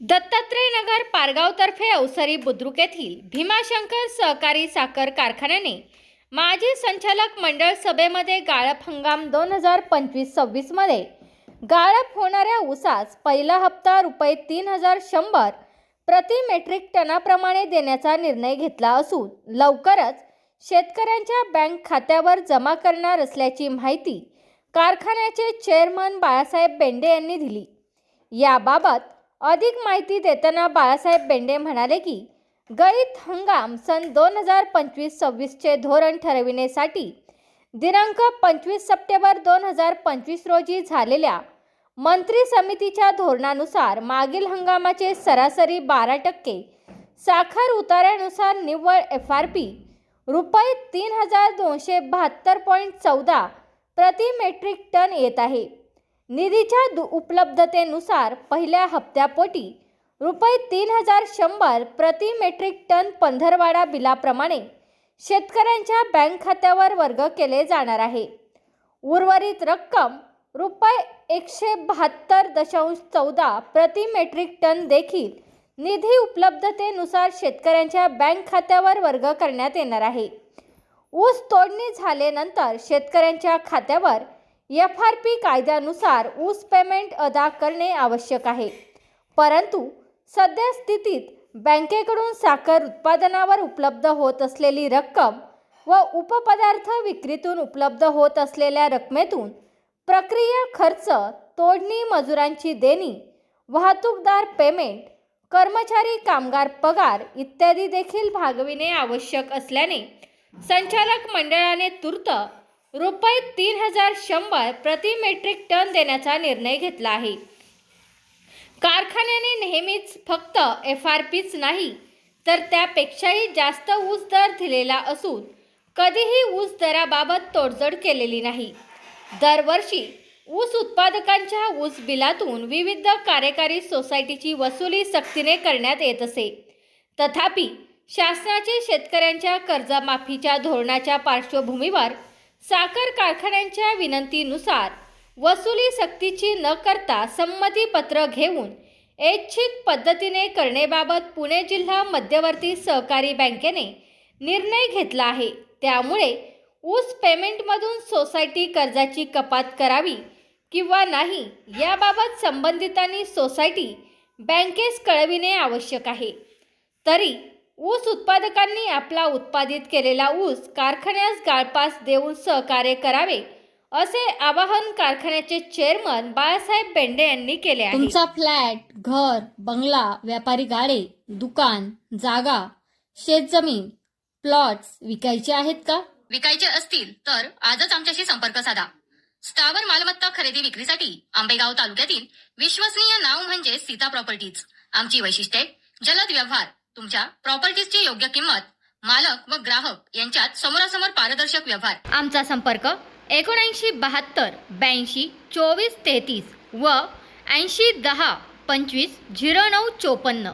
दत्तात्रय नगर पारगावतर्फे अवसरी बुद्रुक येथील भीमाशंकर सहकारी साखर कारखान्याने माजी संचालक मंडळ सभेमध्ये गाळप हंगाम 2025-26 मध्ये गाळप होणाऱ्या ऊसास पहिला हप्ता रुपये 3100 प्रति मेट्रिक टनाप्रमाणे देण्याचा निर्णय घेतला असून लवकरच शेतकऱ्यांच्या बँक खात्यावर जमा करणार असल्याची माहिती कारखान्याचे चेअरमन बाळासाहेब बेंडे यांनी दिली। याबाबत अधिक माहिती देताना बाळासाहेब बेंडे म्हणाले की गळीत हंगाम सन 2025-26 चे धोरण ठरविण्यासाठी दिनांक 25 सप्टेंबर 2025 रोजी झालेल्या मंत्री समितीच्या धोरणानुसार मागील हंगामाचे सरासरी 12% साखर उतार्यानुसार निव्वळ FRP रुपये 3272.14 प्रति मेट्रिक टन येत आहे। निधीच्या उपलब्धतेनुसार पहिल्या हप्त्यापोटी रुपये 3100 प्रति मेट्रिक टन पंधरवाडा बिलाप्रमाणे शेतकऱ्यांच्या बँक खात्यावर वर्ग केले जाणार आहे। उर्वरित रक्कम रुपये 172.14 प्रति मेट्रिक टन देखील निधी उपलब्धतेनुसार शेतकऱ्यांच्या बँक खात्यावर वर्ग करण्यात येणार आहे। ऊस तोडणी झाल्यानंतर शेतकऱ्यांच्या खात्यावर FRP कायद्यानुसार ऊस पेमेंट अदा करणे आवश्यक आहे, परंतु सध्या स्थितीत बँकेकडून साखर उत्पादनावर उपलब्ध होत असलेली रक्कम व उपपदार्थ विक्रीतून उपलब्ध होत असलेल्या रकमेतून प्रक्रिया खर्च, तोडणी मजुरांची देणी, वाहतूकदार पेमेंट, कर्मचारी कामगार पगार इत्यादी देखील भागविणे आवश्यक असल्याने संचालक मंडळाने तूर्त रुपये 3100 प्रति मेट्रिक टन देण्याचा निर्णय घेतला आहे। कारखान्याने नेहमीच फक्त FRPच नाही तर त्यापेक्षाही जास्त ऊस दर दिलेला असून कधीही ऊस दराबाबत तोडजोड केलेली नाही। दरवर्षी ऊस उत्पादकांच्या ऊस बिलातून विविध कार्यकारी सोसायटीची वसुली सक्तीने करण्यात येत असे। तथापि शासनाचे शेतकऱ्यांच्या कर्जमाफीच्या धोरणाच्या पार्श्वभूमीवर साखर कारखान्यांच्या विनंतीनुसार वसुली सक्तीची न करता संमतीपत्र घेऊन ऐच्छिक पद्धतीने करण्याबाबत पुणे जिल्हा मध्यवर्ती सहकारी बँकेने निर्णय घेतला आहे। त्यामुळे ऊस पेमेंटमधून सोसायटी कर्जाची कपात करावी किंवा नाही याबाबत संबंधितांनी सोसायटी बँकेस कळविणे आवश्यक आहे। तरी ऊस उत्पादकांनी आपला उत्पादित केलेला ऊस कारखान्यास गाळपास देऊन सहकार्य करावे असे आवाहन कारखान्याचे चेअरमन बाळासाहेब बेंडे यांनी केले आहे। तुमचा फ्लॅट, घर, बंगला, व्यापारी गाडे, दुकान, जागा, शेतजमीन, प्लॉट्स विकायचे आहेत का? विकायचे असतील तर आजच आमच्याशी संपर्क साधा। स्थावर मालमत्ता खरेदी विक्रीसाठी आंबेगाव तालुक्यातील विश्वसनीय नाव म्हणजे सीता प्रॉपर्टीज। आमची वैशिष्ट्ये: जलद व्यवहार, तुमच्या प्रॉपर्टीजची योग्य किंमत, मालक व ग्राहक यांच्यात समोरासमोर पारदर्शक व्यवहार। आमचा संपर्क 7972 82 24 33 व 80 10 25 09 54।